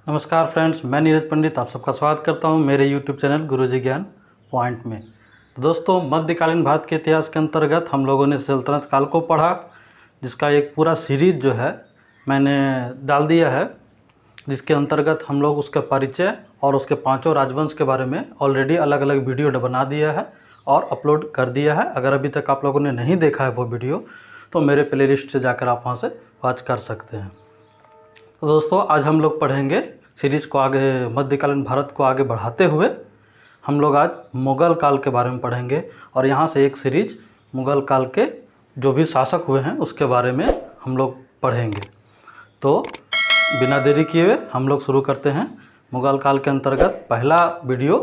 नमस्कार फ्रेंड्स, मैं नीरज पंडित आप सबका स्वागत करता हूं मेरे YouTube चैनल गुरुजी ज्ञान पॉइंट में। तो दोस्तों, मध्यकालीन भारत के इतिहास के अंतर्गत हम लोगों ने सल्तनत काल को पढ़ा, जिसका एक पूरा सीरीज जो है मैंने डाल दिया है, जिसके अंतर्गत हम लोग उसका परिचय और उसके पांचों राजवंश के बारे में ऑलरेडी अलग अलग वीडियो बना दिया है और अपलोड कर दिया है। अगर अभी तक आप लोगों ने नहीं देखा है वो वीडियो, तो मेरे प्लेलिस्ट से जाकर आप वहाँ से वॉच कर सकते हैं। तो दोस्तों, आज हम लोग पढ़ेंगे सीरीज़ को आगे, मध्यकालीन भारत को आगे बढ़ाते हुए हम लोग आज मुग़ल काल के बारे में पढ़ेंगे और यहाँ से एक सीरीज मुग़ल काल के जो भी शासक हुए हैं उसके बारे में हम लोग पढ़ेंगे। तो बिना देरी किए हुए हम लोग शुरू करते हैं। मुग़ल काल के अंतर्गत पहला वीडियो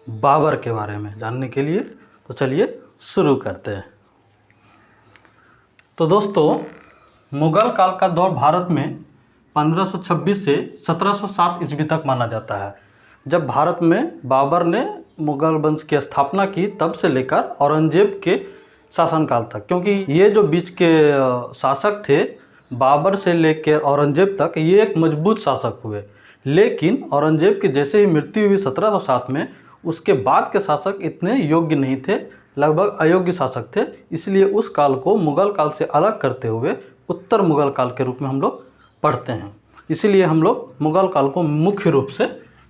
बाबर के बारे में जानने के लिए, तो चलिए शुरू करते हैं। तो दोस्तों, मुग़ल काल का दौर भारत में 1526 से 1707 ईस्वी तक माना जाता है, जब भारत में बाबर ने मुग़ल वंश की स्थापना की, तब से लेकर औरंगजेब के शासनकाल तक। क्योंकि ये जो बीच के शासक थे, बाबर से लेकर औरंगजेब तक, ये एक मजबूत शासक हुए। लेकिन औरंगजेब की जैसे ही मृत्यु हुई 1707 में, उसके बाद के शासक इतने योग्य नहीं थे, लगभग अयोग्य शासक थे। इसलिए उस काल को मुग़ल काल से अलग करते हुए उत्तर मुग़ल काल के रूप में हम लोग पढ़ते हैं। इसीलिए हम लोग मुग़ल काल को मुख्य रूप से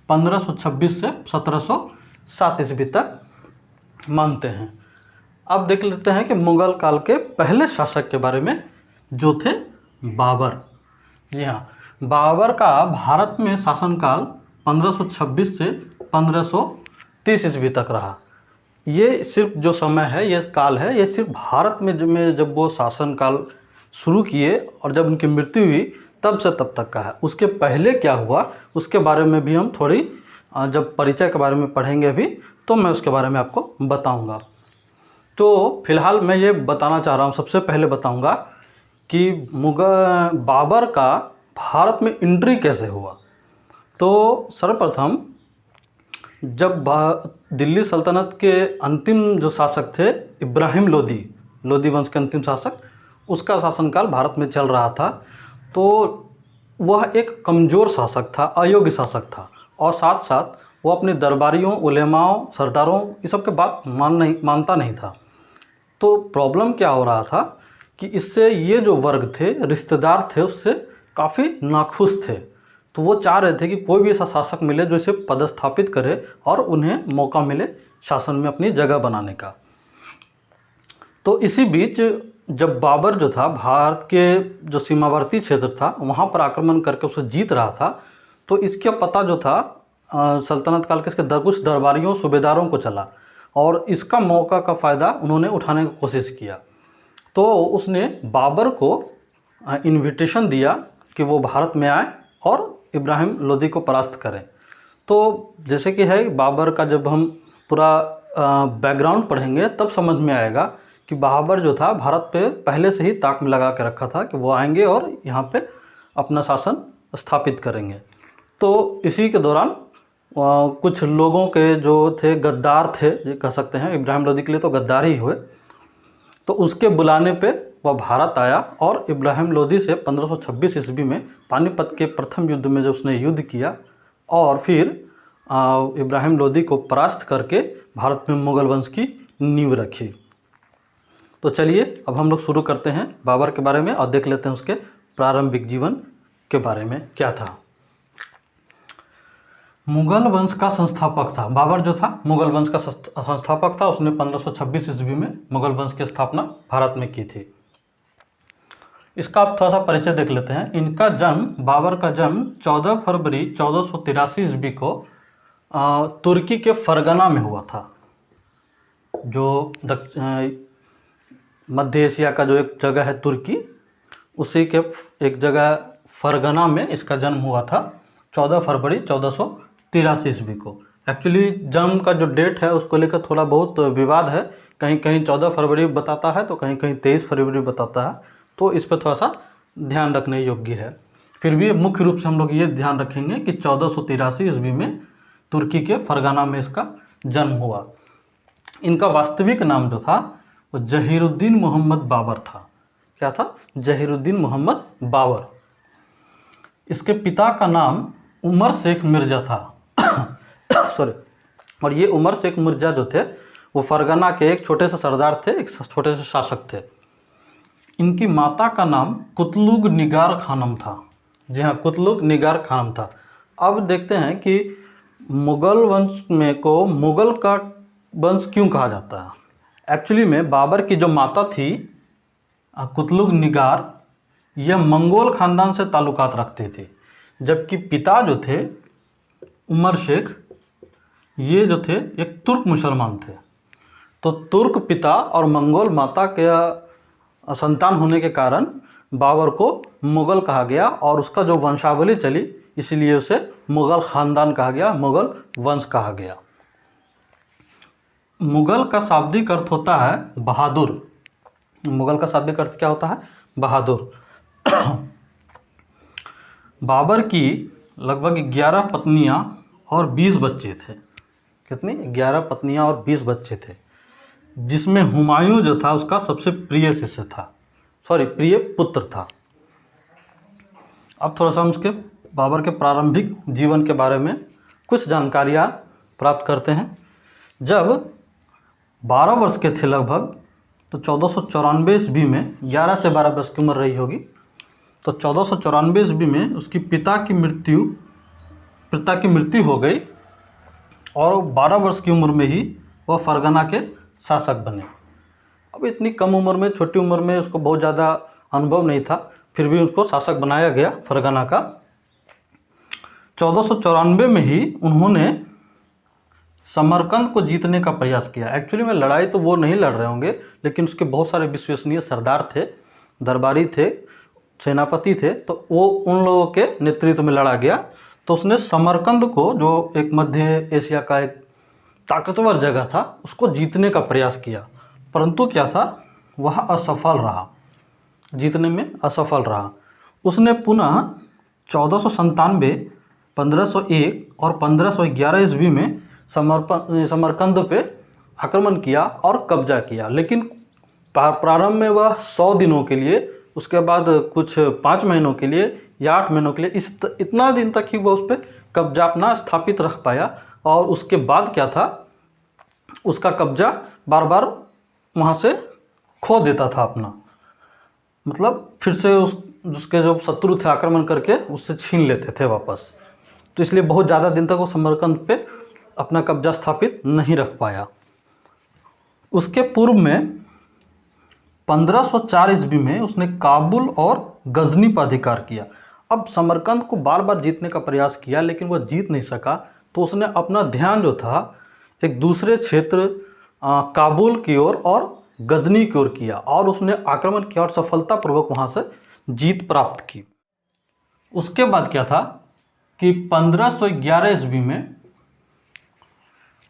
1526 से 1707 ईस्वी तक मानते हैं। अब देख लेते हैं कि मुग़ल काल के पहले शासक के बारे में, जो थे बाबर। जी हाँ, बाबर का भारत में शासनकाल 1526 से 1530 ईस्वी तक रहा। ये सिर्फ जो समय है, ये काल है, ये सिर्फ भारत में जब वो शासनकाल शुरू किए और जब उनकी मृत्यु हुई तब से तब तक का है। उसके पहले क्या हुआ उसके बारे में भी हम थोड़ी, जब परिचय के बारे में पढ़ेंगे अभी, तो मैं उसके बारे में आपको बताऊंगा। तो फिलहाल मैं ये बताना चाह रहा हूँ, सबसे पहले बताऊंगा कि बाबर का भारत में एंट्री कैसे हुआ। तो सर्वप्रथम जब दिल्ली सल्तनत के अंतिम जो शासक थे, इब्राहिम लोदी वंश के अंतिम शासक, उसका शासनकाल भारत में चल रहा था, तो वह एक कमज़ोर शासक था, अयोग्य शासक था, और साथ साथ वो अपने दरबारियों, उलेमाओं, सरदारों, ये सब के बात मानता नहीं था। तो प्रॉब्लम क्या हो रहा था कि इससे ये जो वर्ग थे, रिश्तेदार थे, उससे काफ़ी नाखुश थे। तो वो चाह रहे थे कि कोई भी ऐसा शासक मिले जो इसे पदस्थापित करे और उन्हें मौका मिले शासन में अपनी जगह बनाने का। तो इसी बीच जब बाबर जो था, भारत के जो सीमावर्ती क्षेत्र था वहाँ पर आक्रमण करके उसे जीत रहा था, तो इसका पता जो था सल्तनत काल के इसके कुछ दरबारियों, सूबेदारों को चला, और इसका मौका का फ़ायदा उन्होंने उठाने की कोशिश किया। तो उसने बाबर को इनविटेशन दिया कि वो भारत में आए और इब्राहिम लोदी को परास्त करें। तो जैसे कि है, बाबर का जब हम पूरा बैकग्राउंड पढ़ेंगे तब समझ में आएगा कि बाबर जो था भारत पे पहले से ही ताक में लगा के रखा था कि वो आएंगे और यहाँ पे अपना शासन स्थापित करेंगे। तो इसी के दौरान कुछ लोगों के जो थे, गद्दार थे ये कह सकते हैं, इब्राहिम लोदी के लिए तो गद्दार ही हुए, तो उसके बुलाने पे वह भारत आया और इब्राहिम लोदी से 1526 ईस्वी में पानीपत के प्रथम युद्ध में जब उसने युद्ध किया और फिर इब्राहिम लोदी को परास्त करके भारत में मुग़ल वंश की नींव रखी। तो चलिए अब हम लोग शुरू करते हैं बाबर के बारे में और देख लेते हैं उसके प्रारंभिक जीवन के बारे में क्या था। मुग़ल वंश का संस्थापक था बाबर, जो था मुग़ल वंश का संस्थापक था। उसने 1526 ईस्वी में मुग़ल वंश की स्थापना भारत में की थी। इसका आप थोड़ा सा परिचय देख लेते हैं। इनका जन्म, बाबर का जन्म 14 फरवरी 1483 ईस्वी को तुर्की के फरगना में हुआ था। जो मध्य एशिया का जो एक जगह है तुर्की, उसी के एक जगह फरगना में इसका जन्म हुआ था 14 फरवरी 1483 ईस्वी को। एक्चुअली जन्म का जो डेट है उसको लेकर थोड़ा बहुत विवाद है, कहीं कहीं 14 फरवरी बताता है तो कहीं कहीं 23 फरवरी बताता है, तो इस पर थोड़ा सा ध्यान रखने योग्य है। फिर भी मुख्य रूप से हम लोग ये ध्यान रखेंगे कि 1483 ईस्वी में तुर्की के फरगना में इसका जन्म हुआ। इनका वास्तविक नाम जो था वो जहीरुद्दीन मोहम्मद बाबर था। क्या था? जहीरुद्दीन मोहम्मद बाबर। इसके पिता का नाम उमर शेख मिर्ज़ा था सॉरी। और ये उमर शेख मिर्ज़ा जो थे वो फरगना के एक छोटे से सरदार थे, एक छोटे से शासक थे। इनकी माता का नाम कुतलुग निगार खानम था। जी हाँ, कुतलुग निगार खानम था। अब देखते हैं कि मुग़ल वंश में को मुग़ल का वंश क्यों कहा जाता है। एक्चुअली में बाबर की जो माता थी कुतलुग निगार, यह मंगोल ख़ानदान से ताल्लुकात रखते थे, जबकि पिता जो थे उमर शेख, ये जो थे एक तुर्क मुसलमान थे। तो तुर्क पिता और मंगोल माता के संतान होने के कारण बाबर को मुग़ल कहा गया और उसका जो वंशावली चली इसलिए उसे मुग़ल ख़ानदान कहा गया, मुग़ल वंश कहा गया। मुग़ल का शाब्दिक अर्थ होता है बहादुर। मुग़ल का शाब्दिक अर्थ क्या होता है? बहादुर। बाबर की लगभग 11 पत्नियां और 20 बच्चे थे। कितनी? 11 पत्नियां और 20 बच्चे थे, जिसमें हुमायूं जो था उसका सबसे प्रिय शिष्य था, प्रिय पुत्र था। अब थोड़ा सा हम उसके बाबर के प्रारंभिक जीवन के बारे में कुछ जानकारियाँ प्राप्त करते हैं। जब 12 वर्ष के थे लगभग, तो 1494 ईस्वी में, 11 से 12 वर्ष की उम्र रही होगी, तो 1494 ईस्वी में उसकी पिता की मृत्यु हो गई और 12 वर्ष की उम्र में ही वह फरगना के शासक बने। अब इतनी कम उम्र में, छोटी उम्र में उसको बहुत ज़्यादा अनुभव नहीं था, फिर भी उसको शासक बनाया गया फरगना का। 1494 में ही उन्होंने समरकंद को जीतने का प्रयास किया। एक्चुअली में लड़ाई तो वो नहीं लड़ रहे होंगे, लेकिन उसके बहुत सारे विश्वसनीय सरदार थे, दरबारी थे, सेनापति थे, तो वो उन लोगों के नेतृत्व में लड़ा गया। तो उसने समरकंद को, जो एक मध्य एशिया का एक ताकतवर जगह था, उसको जीतने का प्रयास किया, परंतु क्या था, वह असफल रहा, जीतने में असफल रहा। उसने पुनः 1497, 1501 और 1511 ईस्वी में समरकंद पे आक्रमण किया और कब्जा किया, लेकिन प्रारंभ में वह 100 दिनों के लिए, उसके बाद कुछ 5 महीनों के लिए या 8 महीनों के लिए, इतना दिन तक ही वह उस पर कब्जा अपना स्थापित रख पाया। और उसके बाद क्या था, उसका कब्जा बार बार वहाँ से खो देता था अपना, मतलब फिर से उसके जो शत्रु थे आक्रमण करके उससे छीन लेते थे वापस। तो इसलिए बहुत ज़्यादा दिन तक वो समरकंद पे अपना कब्जा स्थापित नहीं रख पाया। उसके पूर्व में 1504 ईस्वी में उसने काबुल और गजनी पर अधिकार किया। अब समरकंद को बार बार जीतने का प्रयास किया, लेकिन वह जीत नहीं सका, तो उसने अपना ध्यान जो था एक दूसरे क्षेत्र काबुल की ओर और गजनी की ओर किया और उसने आक्रमण किया और सफलतापूर्वक वहाँ से जीत प्राप्त की। उसके बाद क्या था कि 1511 ईस्वी में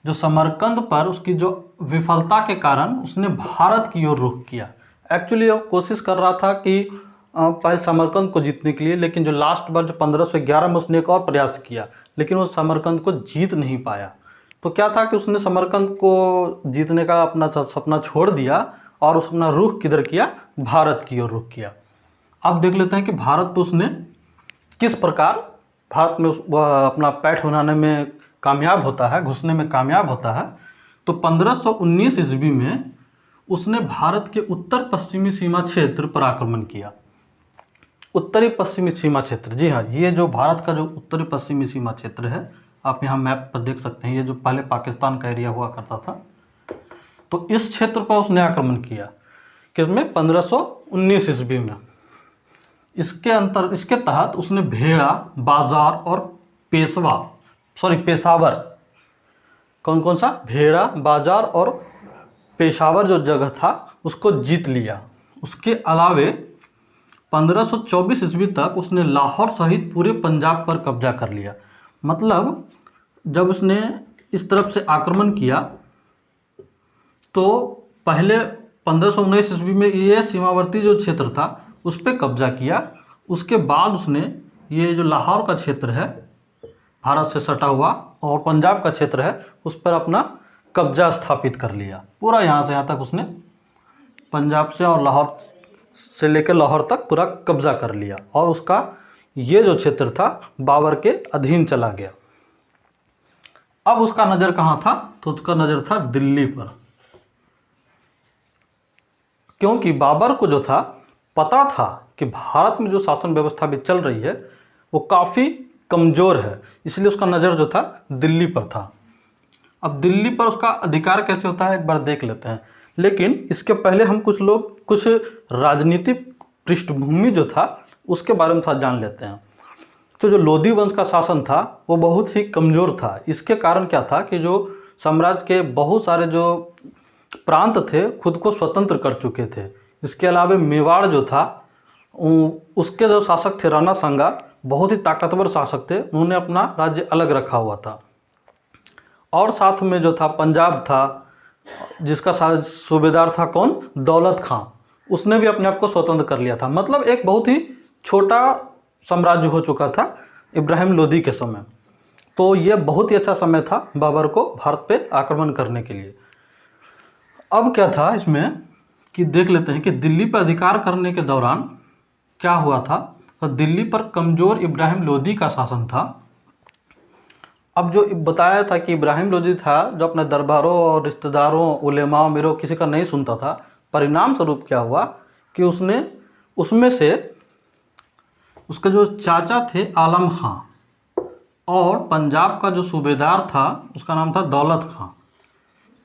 जो समरकंद पर उसकी जो विफलता के कारण उसने भारत की ओर रुख किया। एक्चुअली वो कोशिश कर रहा था कि पहले समरकंद को जीतने के लिए, लेकिन जो लास्ट बार जो 1511 में उसने एक और प्रयास किया, लेकिन वो समरकंद को जीत नहीं पाया। तो क्या था कि उसने समरकंद को जीतने का अपना सपना छोड़ दिया और उस अपना रुख किधर किया, भारत की ओर रुख किया। अब देख लेते हैं कि भारत पे उसने किस प्रकार भारत में वह अपना पैठ बनाने में कामयाब होता है, घुसने में कामयाब होता है। तो 1519 ईस्वी में उसने भारत के उत्तर पश्चिमी सीमा क्षेत्र पर आक्रमण किया। उत्तरी पश्चिमी सीमा क्षेत्र, जी हाँ, ये जो भारत का जो उत्तरी पश्चिमी सीमा क्षेत्र है, आप यहाँ मैप पर देख सकते हैं, ये जो पहले पाकिस्तान का एरिया हुआ करता था, तो इस क्षेत्र पर उसने आक्रमण किया। किसमें? 1519 ईस्वी में। इसके तहत उसने भेड़ा, बाजार और पेशावर, कौन सा? भेड़ा, बाजार और पेशावर जो जगह था उसको जीत लिया। उसके अलावे 1524 ईस्वी तक उसने लाहौर सहित पूरे पंजाब पर कब्जा कर लिया। मतलब जब उसने इस तरफ से आक्रमण किया तो पहले 1519 ईस्वी में ये सीमावर्ती जो क्षेत्र था उस पर कब्जा किया। उसके बाद उसने ये जो लाहौर का क्षेत्र है भारत से सटा हुआ और पंजाब का क्षेत्र है उस पर अपना कब्जा स्थापित कर लिया। पूरा यहाँ से यहाँ तक उसने पंजाब से और लाहौर से लेकर लाहौर तक पूरा कब्जा कर लिया और उसका ये जो क्षेत्र था बाबर के अधीन चला गया। अब उसका नज़र कहाँ था, तो उसका नज़र था दिल्ली पर, क्योंकि बाबर को जो था पता था कि भारत में जो शासन व्यवस्था भी चल रही है वो काफ़ी कमज़ोर है, इसलिए उसका नज़र जो था दिल्ली पर था। अब दिल्ली पर उसका अधिकार कैसे होता है एक बार देख लेते हैं, लेकिन इसके पहले हम कुछ राजनीतिक पृष्ठभूमि जो था उसके बारे में था जान लेते हैं। तो जो लोधी वंश का शासन था वो बहुत ही कमज़ोर था। इसके कारण क्या था कि जो साम्राज्य के बहुत सारे जो प्रांत थे खुद को स्वतंत्र कर चुके थे। इसके अलावा मेवाड़ जो था उसके जो शासक थे राणा सांगा बहुत ही ताकतवर शासक थे, उन्होंने अपना राज्य अलग रखा हुआ था। और साथ में जो था पंजाब था जिसका सूबेदार था कौन, दौलत खां, उसने भी अपने आप को स्वतंत्र कर लिया था। मतलब एक बहुत ही छोटा साम्राज्य हो चुका था इब्राहिम लोदी के समय। तो ये बहुत ही अच्छा समय था बाबर को भारत पे आक्रमण करने के लिए। अब क्या था इसमें कि देख लेते हैं कि दिल्ली पर अधिकार करने के दौरान क्या हुआ था। तो दिल्ली पर कमज़ोर इब्राहिम लोदी का शासन था। अब जो बताया था कि इब्राहिम लोदी था जो अपने दरबारों और रिश्तेदारों उलेमा अमीरों किसी का नहीं सुनता था, परिणाम स्वरूप क्या हुआ कि उसने उसमें से उसके जो चाचा थे आलम खां और पंजाब का जो सूबेदार था उसका नाम था दौलत खां,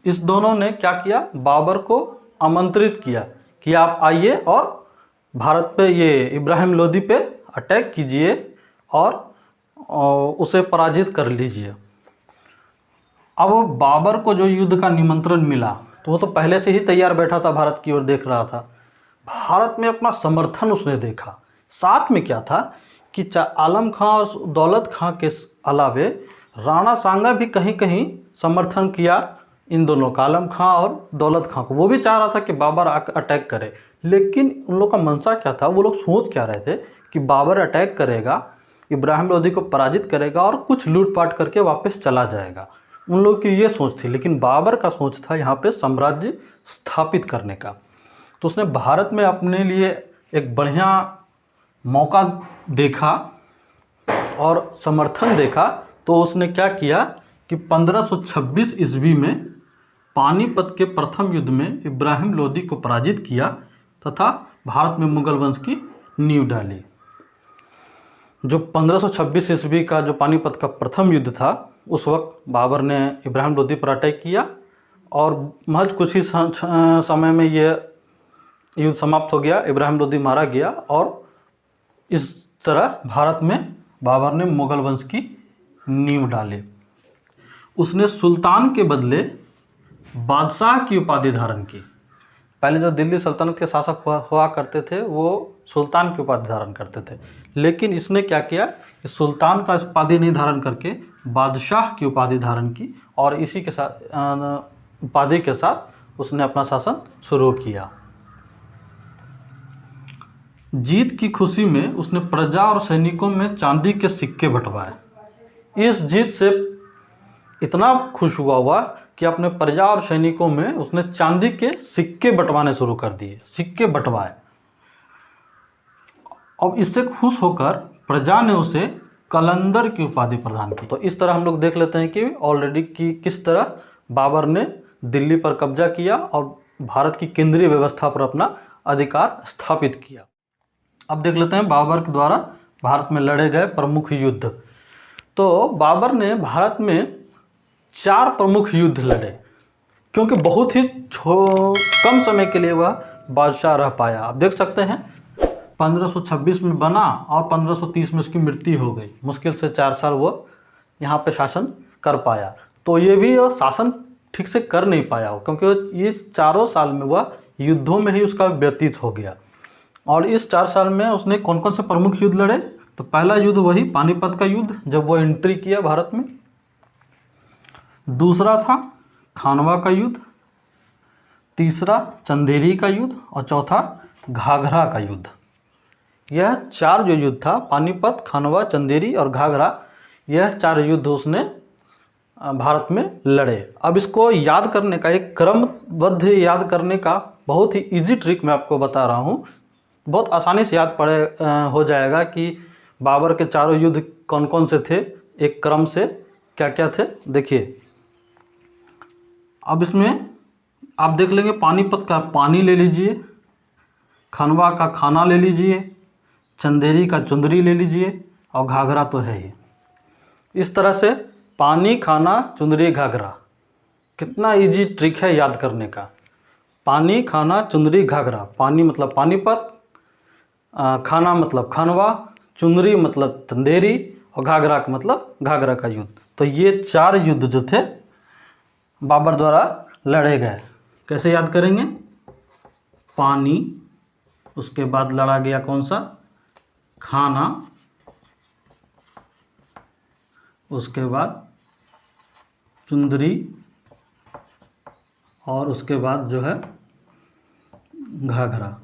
इस दोनों ने क्या किया, बाबर को आमंत्रित किया कि आप आइए और भारत पे ये इब्राहिम लोदी पे अटैक कीजिए और उसे पराजित कर लीजिए। अब बाबर को जो युद्ध का निमंत्रण मिला तो वो तो पहले से ही तैयार बैठा था, भारत की ओर देख रहा था। भारत में अपना समर्थन उसने देखा। साथ में क्या था कि आलम खां और दौलत खां के अलावे राणा सांगा भी कहीं कहीं समर्थन किया इन दोनों का, आलम खां और दौलत खां को। वो भी चाह रहा था कि बाबर अटैक करे, लेकिन उन लोग का मंशा क्या था, वो लोग सोच क्या रहे थे कि बाबर अटैक करेगा, इब्राहिम लोदी को पराजित करेगा और कुछ लूटपाट करके वापस चला जाएगा। उन लोग की ये सोच थी, लेकिन बाबर का सोच था यहाँ पे साम्राज्य स्थापित करने का। तो उसने भारत में अपने लिए एक बढ़िया मौका देखा और समर्थन देखा। तो उसने क्या किया कि 1526 ईस्वी में पानीपत के प्रथम युद्ध में इब्राहिम लोदी को पराजित किया तथा भारत में मुगल वंश की नींव डाली। जो 1526 ईस्वी का जो पानीपत का प्रथम युद्ध था उस वक्त बाबर ने इब्राहिम लोदी पर अटैक किया और महज कुछ ही समय में ये युद्ध समाप्त हो गया, इब्राहिम लोदी मारा गया और इस तरह भारत में बाबर ने मुगल वंश की नींव डाली। उसने सुल्तान के बदले बादशाह की उपाधि धारण की। पहले जो दिल्ली सल्तनत के शासक हुआ करते थे वो सुल्तान की उपाधि धारण करते थे, लेकिन इसने क्या किया कि सुल्तान का उपाधि नहीं धारण करके बादशाह की उपाधि धारण की और इसी के साथ उपाधि के साथ उसने अपना शासन शुरू किया। जीत की खुशी में उसने प्रजा और सैनिकों में चांदी के सिक्के बंटवाए। इस जीत से इतना खुश हुआ कि अपने प्रजा और सैनिकों में उसने चांदी के सिक्के बंटवाने शुरू कर दिए, सिक्के बंटवाए। अब इससे खुश होकर प्रजा ने उसे कलंदर की उपाधि प्रदान की। तो इस तरह हम लोग देख लेते हैं कि ऑलरेडी कि किस तरह बाबर ने दिल्ली पर कब्जा किया और भारत की केंद्रीय व्यवस्था पर अपना अधिकार स्थापित किया। अब देख लेते हैं बाबर के द्वारा भारत में लड़े गए प्रमुख युद्ध। तो बाबर ने भारत में 4 प्रमुख युद्ध लड़े, क्योंकि बहुत ही कम समय के लिए वह बादशाह रह पाया। आप देख सकते हैं 1526 में बना और 1530 में उसकी मृत्यु हो गई। मुश्किल से 4 साल वो यहाँ पे शासन कर पाया। तो ये भी शासन ठीक से कर नहीं पाया हो, क्योंकि ये 4 साल में वह युद्धों में ही उसका व्यतीत हो गया। और इस 4 साल में उसने कौन कौन से प्रमुख युद्ध लड़े, तो पहला युद्ध वही पानीपत का युद्ध जब वो एंट्री किया भारत में, दूसरा था खानवा का युद्ध, तीसरा चंदेरी का युद्ध और चौथा घाघरा का युद्ध। यह 4 जो युद्ध था, पानीपत, खानवा, चंदेरी और घाघरा, यह 4 युद्ध उसने भारत में लड़े। अब इसको याद करने का एक क्रमबद्ध याद करने का बहुत ही इजी ट्रिक मैं आपको बता रहा हूँ। बहुत आसानी से याद हो जाएगा कि बाबर के चारों युद्ध कौन कौन से थे, एक क्रम से क्या क्या थे देखिए। अब इसमें आप देख लेंगे, पानीपत का पानी ले लीजिए, खनवा का खाना ले लीजिए, चंदेरी का चुंदरी ले लीजिए, और घाघरा तो है ही। इस तरह से पानी, खाना, चुंदरी, घाघरा, कितना इजी ट्रिक है याद करने का। पानी, खाना, चुंदरी, घाघरा। पानी मतलब पानीपत, खाना मतलब खनवा, चुंदरी मतलब चंदेरी, और घाघरा का मतलब घाघरा का युद्ध। तो ये 4 युद्ध जो थे बाबर द्वारा लड़े गए। कैसे याद करेंगे? पानी, उसके बाद लड़ा गया कौन सा? खाना, उसके बाद चुंदरी, और उसके बाद जो है घाघरा।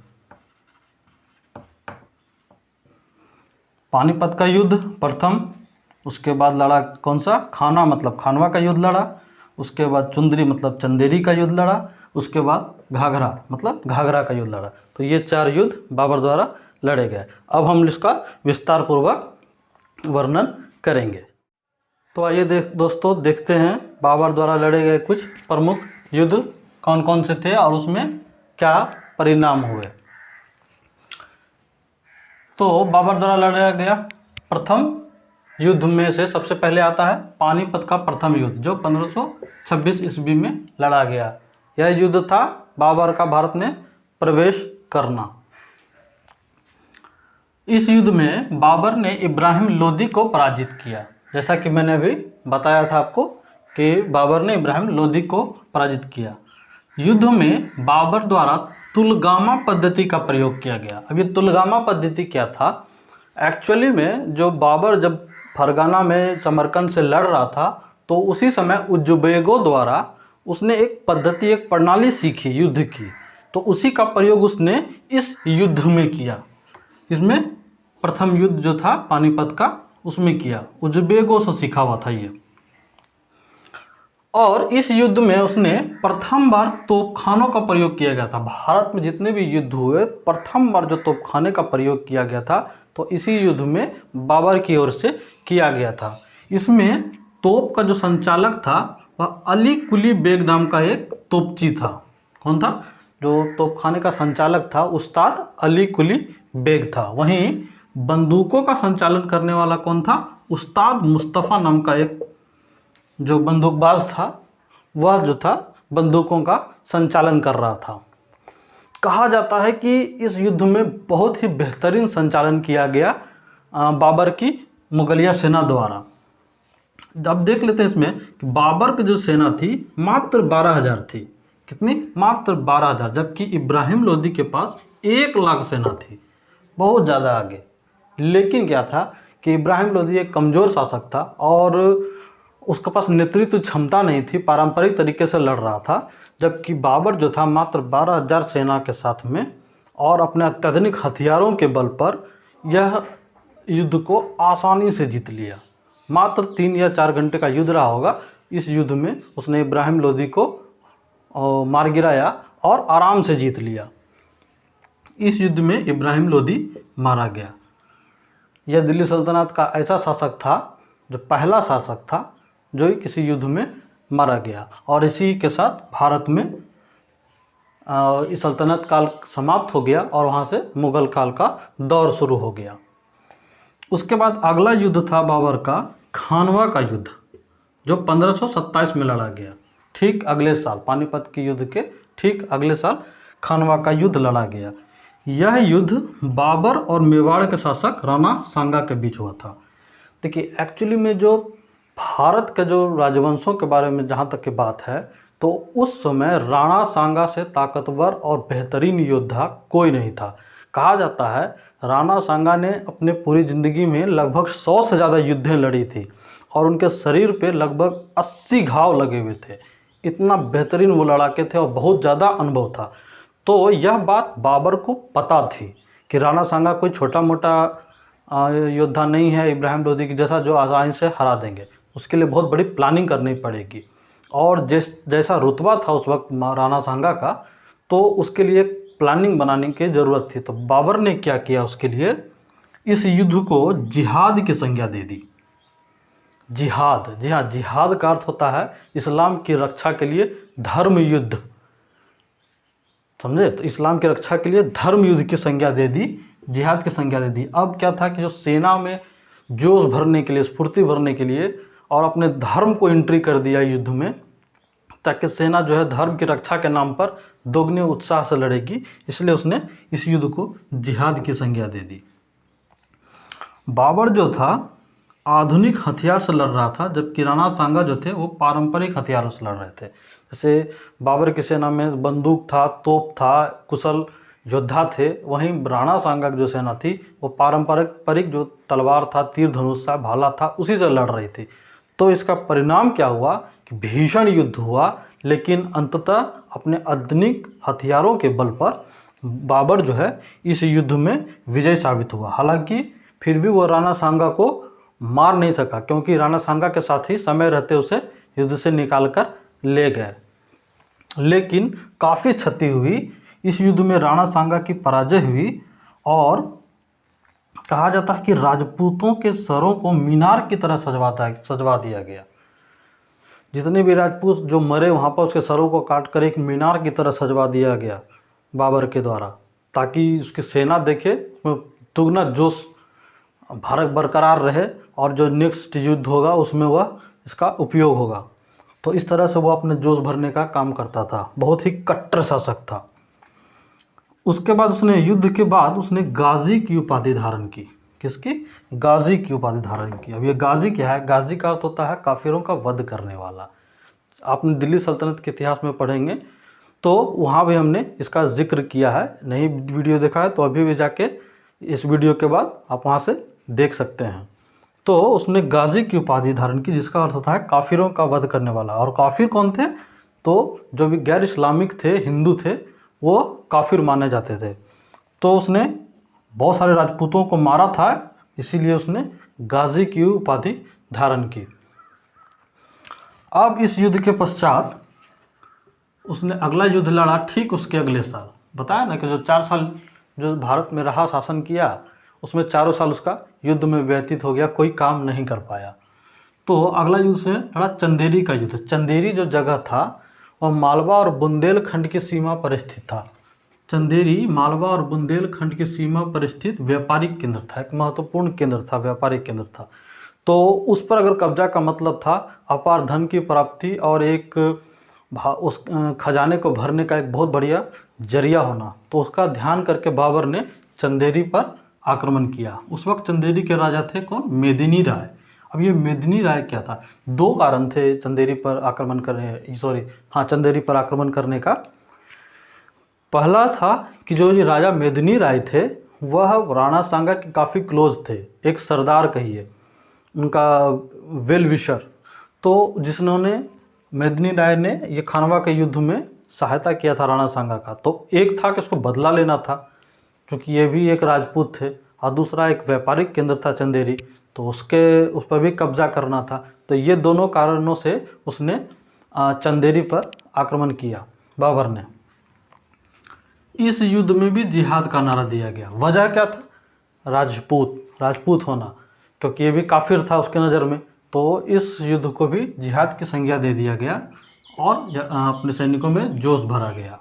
पानीपत का युद्ध प्रथम, उसके बाद लड़ा कौन सा? खाना मतलब खानवा का युद्ध लड़ा, उसके बाद चुंदरी मतलब चंदेरी का युद्ध लड़ा, उसके बाद घाघरा मतलब घाघरा का युद्ध लड़ा। तो ये 4 युद्ध बाबर द्वारा लड़े गए। अब हम इसका विस्तार पूर्वक वर्णन करेंगे। तो आइए दोस्तों देखते हैं बाबर द्वारा लड़े गए कुछ प्रमुख युद्ध कौन कौन से थे और उसमें क्या परिणाम हुए। तो बाबर द्वारा लड़ा गया प्रथम युद्ध में से सबसे पहले आता है पानीपत का प्रथम युद्ध, जो 1526 ईस्वी में लड़ा गया। यह युद्ध था बाबर का भारत में प्रवेश करना। इस युद्ध में बाबर ने इब्राहिम लोदी को पराजित किया। जैसा कि मैंने अभी बताया था आपको कि बाबर ने इब्राहिम लोदी को पराजित किया। युद्ध में बाबर द्वारा तुलगामा पद्धति का प्रयोग किया गया। अब ये तुलगामा पद्धति क्या था? एक्चुअली में जो बाबर जब फरगाना में समरकंद से लड़ रहा था, तो उसी समय उजुबेगों द्वारा उसने एक पद्धति, एक प्रणाली सीखी युद्ध की, तो उसी का प्रयोग उसने इस युद्ध में किया। इसमें प्रथम युद्ध जो था पानीपत का, उसमें किया, उजुबेगों से सीखा हुआ था ये। और इस युद्ध में उसने प्रथम बार तोपखानों का प्रयोग किया गया था। भारत में जितने भी युद्ध हुए, प्रथम बार जो तोपखाने का प्रयोग किया गया था, तो इसी युद्ध में बाबर की ओर से किया गया था। इसमें तोप का जो संचालक था वह अली कुली बेग नाम का एक तोपची था। कौन था? जो तोपखाने का संचालक था, उस्ताद अली कुली बेग था। वहीं बंदूकों का संचालन करने वाला कौन था? उस्ताद मुस्तफ़ा नाम का एक जो बंदूकबाज था, वह जो था बंदूकों का संचालन कर रहा था। कहा जाता है कि इस युद्ध में बहुत ही बेहतरीन संचालन किया गया बाबर की मुगलिया सेना द्वारा। अब देख लेते हैं इसमें कि बाबर की जो सेना थी मात्र 12,000 थी। कितनी? मात्र 12,000, जबकि इब्राहिम लोदी के पास 1 लाख सेना थी, बहुत ज़्यादा आगे। लेकिन क्या था कि इब्राहिम लोदी एक कमज़ोर शासक था और उसके पास नेतृत्व क्षमता नहीं थी, पारंपरिक तरीके से लड़ रहा था। जबकि बाबर जो था मात्र 12,000 सेना के साथ में और अपने अत्याधुनिक हथियारों के बल पर यह युद्ध को आसानी से जीत लिया। मात्र 3 या 4 घंटे का युद्ध रहा होगा। इस युद्ध में उसने इब्राहिम लोदी को मार गिराया और आराम से जीत लिया। इस युद्ध में इब्राहिम लोदी मारा गया। यह दिल्ली सल्तनत का ऐसा शासक था, जो पहला शासक था जो किसी युद्ध में मारा गया। और इसी के साथ भारत में इस सल्तनत काल समाप्त हो गया और वहाँ से मुग़ल काल का दौर शुरू हो गया। उसके बाद अगला युद्ध था बाबर का खानवा का युद्ध, जो 1527 में लड़ा गया। ठीक अगले साल, पानीपत के युद्ध के ठीक अगले साल खानवा का युद्ध लड़ा गया। यह युद्ध बाबर और मेवाड़ के शासक राणा सांगा के बीच हुआ था। देखिए, एक्चुअली में जो भारत के जो राजवंशों के बारे में जहाँ तक की बात है, तो उस समय राणा सांगा से ताकतवर और बेहतरीन योद्धा कोई नहीं था। कहा जाता है राणा सांगा ने अपने पूरी ज़िंदगी में लगभग 100 से ज़्यादा युद्धें लड़ी थी और उनके शरीर पे लगभग 80 घाव लगे हुए थे। इतना बेहतरीन वो लड़ाके थे और बहुत ज़्यादा अनुभव था। तो यह बात बाबर को पता थी कि राणा सांगा कोई छोटा मोटा योद्धा नहीं है इब्राहिम लोदी की जैसा जो आसानी से हरा देंगे। उसके लिए बहुत बड़ी प्लानिंग करनी पड़ेगी और जैसा रुतबा था उस वक्त राणा सांगा का, तो उसके लिए प्लानिंग बनाने की ज़रूरत थी। तो बाबर ने क्या किया उसके लिए इस युद्ध को जिहाद की संज्ञा दे दी। जिहाद, जी हाँ, जिहाद का अर्थ होता है इस्लाम की रक्षा के लिए धर्म युद्ध, समझे। तो इस्लाम की रक्षा के लिए धर्म युद्ध की संज्ञा दे दी, जिहाद की संज्ञा दे दी। अब क्या था कि जो सेना में जोश भरने के लिए, स्फूर्ति भरने के लिए और अपने धर्म को एंट्री कर दिया युद्ध में, ताकि सेना जो है धर्म की रक्षा के नाम पर दोगुने उत्साह से लड़ेगी, इसलिए उसने इस युद्ध को जिहाद की संज्ञा दे दी। बाबर जो था आधुनिक हथियार से लड़ रहा था, जबकि राणा सांगा जो थे वो पारंपरिक हथियारों से लड़ रहे थे। जैसे बाबर की सेना में बंदूक था, तोप था, कुशल योद्धा थे, वहीं राणा सांगा की जो सेना थी वो पारंपरिक जो तलवार था, तीर धनुष था, भाला था, उसी से लड़ रही थी। तो इसका परिणाम क्या हुआ कि भीषण युद्ध हुआ, लेकिन अंततः अपने आधुनिक हथियारों के बल पर बाबर जो है इस युद्ध में विजय साबित हुआ। हालांकि फिर भी वो राणा सांगा को मार नहीं सका, क्योंकि राणा सांगा के साथी समय रहते उसे युद्ध से निकाल कर ले गए। लेकिन काफ़ी क्षति हुई इस युद्ध में, राणा सांगा की पराजय हुई और कहा जाता है कि राजपूतों के सरों को मीनार की तरह सजवा दिया गया। जितने भी राजपूत जो मरे वहाँ पर उसके सरों को काट कर एक मीनार की तरह सजवा दिया गया बाबर के द्वारा, ताकि उसकी सेना देखे दुगना जोश बरकरार रहे और जो नेक्स्ट युद्ध होगा उसमें वह इसका उपयोग होगा। तो इस तरह से वो अपने जोश भरने का काम करता था, बहुत ही कट्टर शासक था। उसके बाद उसने युद्ध के बाद उसने गाजी की उपाधि धारण की। किसकी? गाजी की उपाधि धारण की। अब ये गाजी क्या है? गाजी का अर्थ होता है काफिरों का वध करने वाला। आपने दिल्ली सल्तनत के इतिहास में पढ़ेंगे तो वहाँ भी हमने इसका जिक्र किया है। नहीं वीडियो देखा है तो अभी भी जाके इस वीडियो के बाद आप वहाँ से देख सकते हैं। तो उसने गाजी की उपाधि धारण की, जिसका अर्थ होता है काफिरों का वध करने वाला। और काफिर कौन थे? तो जो भी गैर इस्लामिक थे, हिंदू थे, वो काफिर माने जाते थे। तो उसने बहुत सारे राजपूतों को मारा था, इसीलिए उसने गाजी की उपाधि धारण की। अब इस युद्ध के पश्चात उसने अगला युद्ध लड़ा ठीक उसके अगले साल। बताया ना कि जो 4 साल जो भारत में रहा, शासन किया, उसमें चारों साल उसका युद्ध में व्यतीत हो गया, कोई काम नहीं कर पाया। तो अगला युद्ध से लड़ा चंदेरी का युद्ध। चंदेरी जो जगह था वह मालवा और बुंदेलखंड की सीमा पर स्थित था। चंदेरी मालवा और बुंदेलखंड की सीमा पर स्थित व्यापारिक केंद्र था, एक महत्वपूर्ण केंद्र था, व्यापारिक केंद्र था। तो उस पर अगर कब्जा का मतलब था अपार धन की प्राप्ति और एक उस खजाने को भरने का एक बहुत बढ़िया जरिया होना, तो उसका ध्यान करके बाबर ने चंदेरी पर आक्रमण किया। उस वक्त चंदेरी के राजा थे कौन? मेदिनी राय। अब ये मेदिनी राय क्या था? 2 कारण थे चंदेरी पर आक्रमण चंदेरी पर आक्रमण करने का। पहला था कि जो ये राजा मेदिनी राय थे वह राणा सांगा के काफ़ी क्लोज थे, एक सरदार कहिए, उनका वेल विशर। तो जिन्होंने मेदिनी राय ने ये खानवा के युद्ध में सहायता किया था राणा सांगा का। तो एक था कि उसको बदला लेना था, क्योंकि ये भी एक राजपूत थे, और दूसरा एक व्यापारिक केंद्र था चंदेरी, तो उस पर भी कब्जा करना था। तो ये दोनों कारणों से उसने चंदेरी पर आक्रमण किया बाबर ने। इस युद्ध में भी जिहाद का नारा दिया गया। वजह क्या था? राजपूत होना, क्योंकि ये भी काफिर था उसके नज़र में। तो इस युद्ध को भी जिहाद की संज्ञा दे दिया गया और अपने सैनिकों में जोश भरा गया।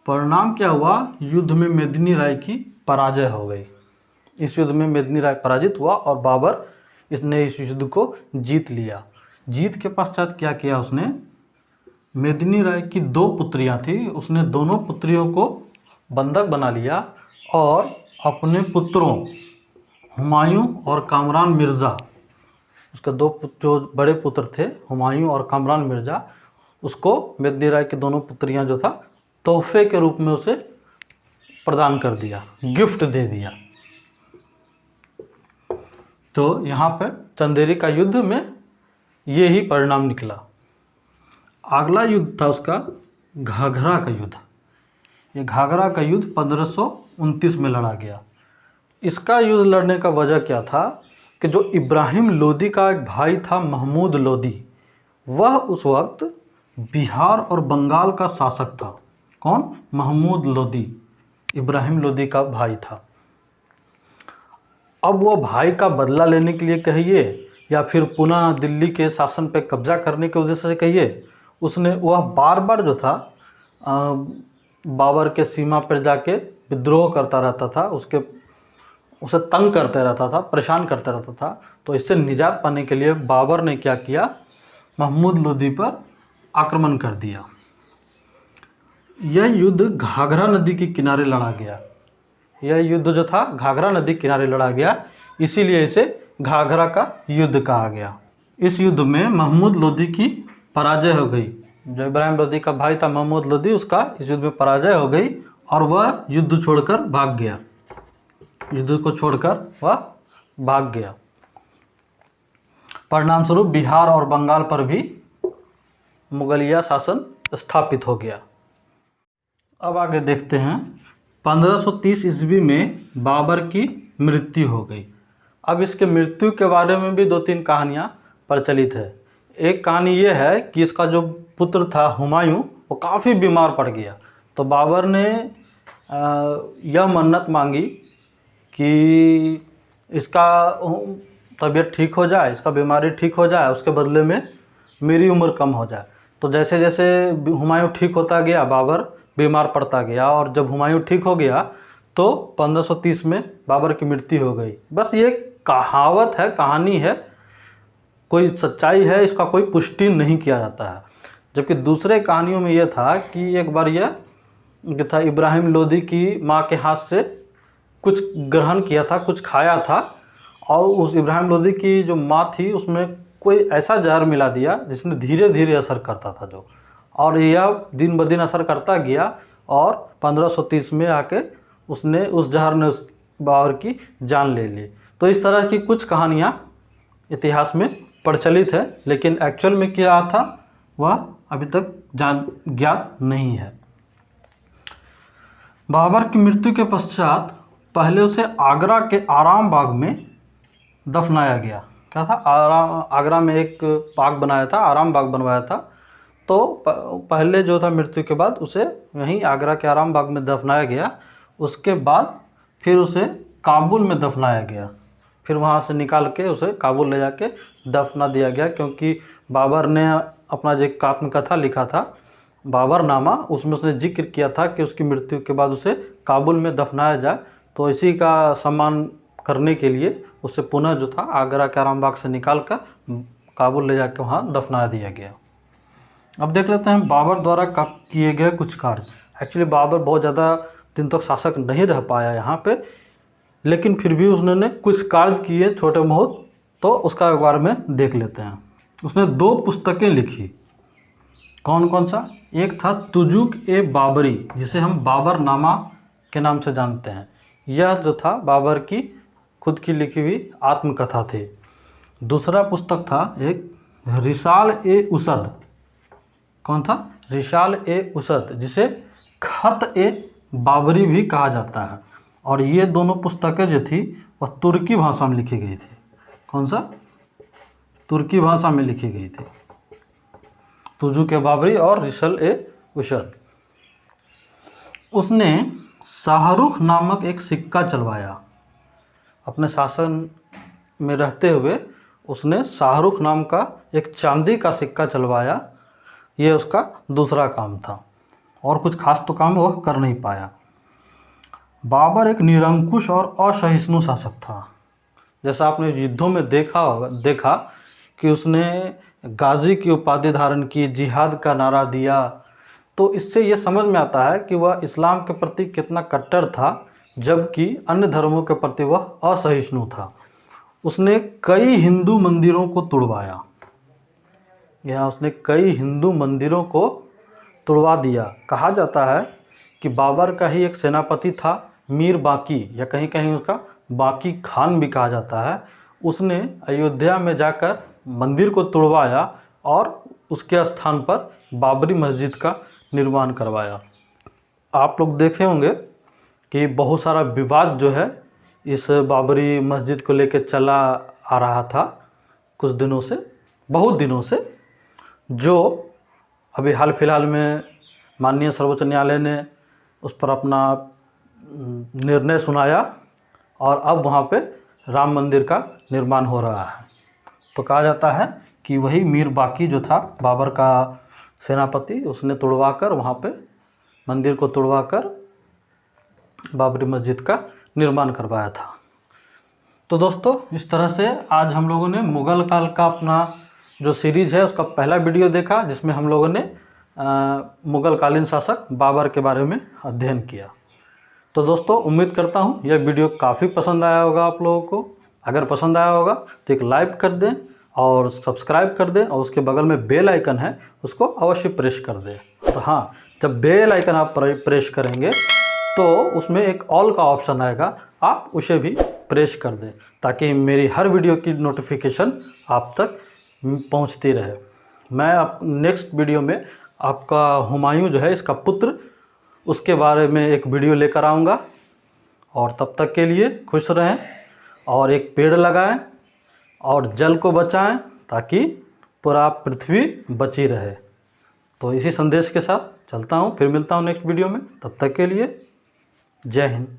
परिणाम क्या हुआ? युद्ध में मेदिनी राय की पराजय हो गई। इस युद्ध में मेदिनी राय पराजित हुआ और बाबर इसने इस युद्ध को जीत लिया। जीत के पश्चात क्या किया उसने? मेदिनी राय की 2 पुत्रियां थी, उसने दोनों पुत्रियों को बंधक बना लिया और अपने पुत्रों हुमायूं और कामरान मिर्ज़ा, उसके 2 जो बड़े पुत्र थे हुमायूं और कामरान मिर्ज़ा, उसको मेदिनी राय की दोनों पुत्रियां जो था तोहफे के रूप में उसे प्रदान कर दिया, गिफ्ट दे दिया। तो यहाँ पर चंदेरी का युद्ध में ये ही परिणाम निकला। अगला युद्ध था उसका घाघरा का युद्ध। ये घाघरा का युद्ध 1529 में लड़ा गया। इसका युद्ध लड़ने का वजह क्या था कि जो इब्राहिम लोदी का एक भाई था महमूद लोदी, वह उस वक्त बिहार और बंगाल का शासक था। कौन? महमूद लोदी, इब्राहिम लोदी का भाई था। अब वो भाई का बदला लेने के लिए कहिए या फिर पुनः दिल्ली के शासन पे कब्जा करने के वजह से कहिए, उसने वह बार बार जो था बाबर के सीमा पर जाके विद्रोह करता रहता था, उसे तंग करते रहता था, परेशान करता रहता था। तो इससे निजात पाने के लिए बाबर ने क्या किया, महमूद लोदी पर आक्रमण कर दिया। यह युद्ध घाघरा नदी के किनारे लड़ा गया। यह युद्ध जो था घाघरा नदी किनारे लड़ा गया, इसीलिए इसे घाघरा का युद्ध कहा गया। इस युद्ध में महमूद लोदी की पराजय हो गई। जो इब्राहिम लोदी का भाई था महमूद लोदी, उसका इस युद्ध में पराजय हो गई और वह युद्ध छोड़कर भाग गया। युद्ध को छोड़कर वह भाग गया। परिणाम स्वरूप बिहार और बंगाल पर भी मुगलिया शासन स्थापित हो गया। अब आगे देखते हैं। 1530 ईस्वी में बाबर की मृत्यु हो गई। अब इसके मृत्यु के बारे में भी 2-3 कहानियाँ प्रचलित है। एक कहानी ये है कि इसका जो पुत्र था हुमायूं, वो काफ़ी बीमार पड़ गया। तो बाबर ने यह मन्नत मांगी कि इसका तबीयत ठीक हो जाए, इसका बीमारी ठीक हो जाए, उसके बदले में मेरी उम्र कम हो जाए। तो जैसे जैसे हुमायूं ठीक होता गया, बाबर बीमार पड़ता गया, और जब हुमायूं ठीक हो गया तो 1530 में बाबर की मृत्यु हो गई। बस ये कहावत है, कहानी है, कोई सच्चाई है इसका कोई पुष्टि नहीं किया जाता है। जबकि दूसरे कहानियों में यह था कि एक बार यह था इब्राहिम लोदी की माँ के हाथ से कुछ ग्रहण किया था, कुछ खाया था, और उस इब्राहिम लोदी की जो माँ थी उसमें कोई ऐसा जहर मिला दिया जिसने धीरे धीरे असर करता था जो, और यह दिन ब दिन असर करता गया, और 1530 में आके उसने उस जहर ने उस बाबर की जान ले ली। तो इस तरह की कुछ कहानियाँ इतिहास में प्रचलित है, लेकिन एक्चुअल में क्या था वह अभी तक ज्ञात नहीं है। बाबर की मृत्यु के पश्चात पहले उसे आगरा के आराम बाग में दफनाया गया। क्या था, आगरा में एक बाग बनाया था, आराम बाग बनवाया था। तो पहले जो था मृत्यु के बाद उसे वहीं आगरा के आराम बाग में दफनाया गया। उसके बाद फिर उसे काबुल में दफनाया गया। फिर वहाँ से निकाल के उसे काबुल ले जाके दफना दिया गया, क्योंकि बाबर ने अपना जो एक आत्मकथा लिखा था बाबरनामा, उसमें उसने जिक्र किया था कि उसकी मृत्यु के बाद उसे काबुल में दफनाया जाए। तो इसी का सम्मान करने के लिए उसे पुनः जो था आगरा के आराम बाग से निकाल कर काबुल ले जाकर वहाँ दफना दिया गया। अब देख लेते हैं बाबर द्वारा किए गए कुछ कार्य। एक्चुअली बाबर बहुत ज़्यादा दिन तक शासक नहीं रह पाया यहाँ पे, लेकिन फिर भी उसने कुछ कार्य किए छोटे बहुत, तो उसका बारे में देख लेते हैं। उसने 2 पुस्तकें लिखी। कौन कौन सा? एक था तुजुक ए बाबरी, जिसे हम बाबरनामा के नाम से जानते हैं। यह जो था बाबर की खुद की लिखी हुई आत्मकथा थी। दूसरा पुस्तक था एक रिसाल ए उसद। कौन था? रिसाल ए उसद, जिसे खत ए बाबरी भी कहा जाता है। और ये दोनों पुस्तकें जो थी वह तुर्की भाषा में लिखी गई थी। कौन सा? तुर्की भाषा में लिखी गई थी। तुजुक ए बाबरी और रिसाल ए उसद। उसने शाहरुख नामक एक सिक्का चलवाया। अपने शासन में रहते हुए उसने शाहरुख नाम का एक चांदी का सिक्का चलवाया। ये उसका दूसरा काम था, और कुछ खास तो काम वह कर नहीं पाया। बाबर एक निरंकुश और असहिष्णु शासक था। जैसा आपने युद्धों में देखा कि उसने गाजी की उपाधि धारण की, जिहाद का नारा दिया। तो इससे ये समझ में आता है कि वह इस्लाम के प्रति कितना कट्टर था, जबकि अन्य धर्मों के प्रति वह असहिष्णु था। उसने कई हिंदू मंदिरों को तुड़वाया। यहाँ उसने कई हिंदू मंदिरों को तुड़वा दिया। कहा जाता है कि बाबर का ही एक सेनापति था मीर बाकी, या कहीं कहीं उसका बाकी खान भी कहा जाता है। उसने अयोध्या में जाकर मंदिर को तुड़वाया और उसके स्थान पर बाबरी मस्जिद का निर्माण करवाया। आप लोग देखे होंगे कि बहुत सारा विवाद जो है इस बाबरी मस्जिद को लेकर चला आ रहा था कुछ दिनों से, बहुत दिनों से, जो अभी हाल फिलहाल में माननीय सर्वोच्च न्यायालय ने उस पर अपना निर्णय सुनाया, और अब वहाँ पे राम मंदिर का निर्माण हो रहा है। तो कहा जाता है कि वही मीर बाकी जो था बाबर का सेनापति, उसने तुड़वाकर वहाँ पे मंदिर को तुड़वाकर बाबरी मस्जिद का निर्माण करवाया था। तो दोस्तों इस तरह से आज हम लोगों ने मुग़ल काल का अपना जो सीरीज़ है उसका पहला वीडियो देखा, जिसमें हम लोगों ने मुग़ल कालीन शासक बाबर के बारे में अध्ययन किया। तो दोस्तों उम्मीद करता हूँ यह वीडियो काफ़ी पसंद आया होगा आप लोगों को। अगर पसंद आया होगा तो एक लाइक कर दें और सब्सक्राइब कर दें, और उसके बगल में बेल आइकन है उसको अवश्य प्रेस कर दें। तो हाँ, जब बेल आइकन आप प्रेस करेंगे तो उसमें एक ऑल का ऑप्शन आएगा, आप उसे भी प्रेस कर दें ताकि मेरी हर वीडियो की नोटिफिकेशन आप तक पहुंचती रहे। मैं आप नेक्स्ट वीडियो में आपका हुमायूं जो है इसका पुत्र, उसके बारे में एक वीडियो लेकर आऊँगा। और तब तक के लिए खुश रहें और एक पेड़ लगाएं और जल को बचाएं ताकि पूरा पृथ्वी बची रहे। तो इसी संदेश के साथ चलता हूँ, फिर मिलता हूँ नेक्स्ट वीडियो में। तब तक के लिए जय हिंद।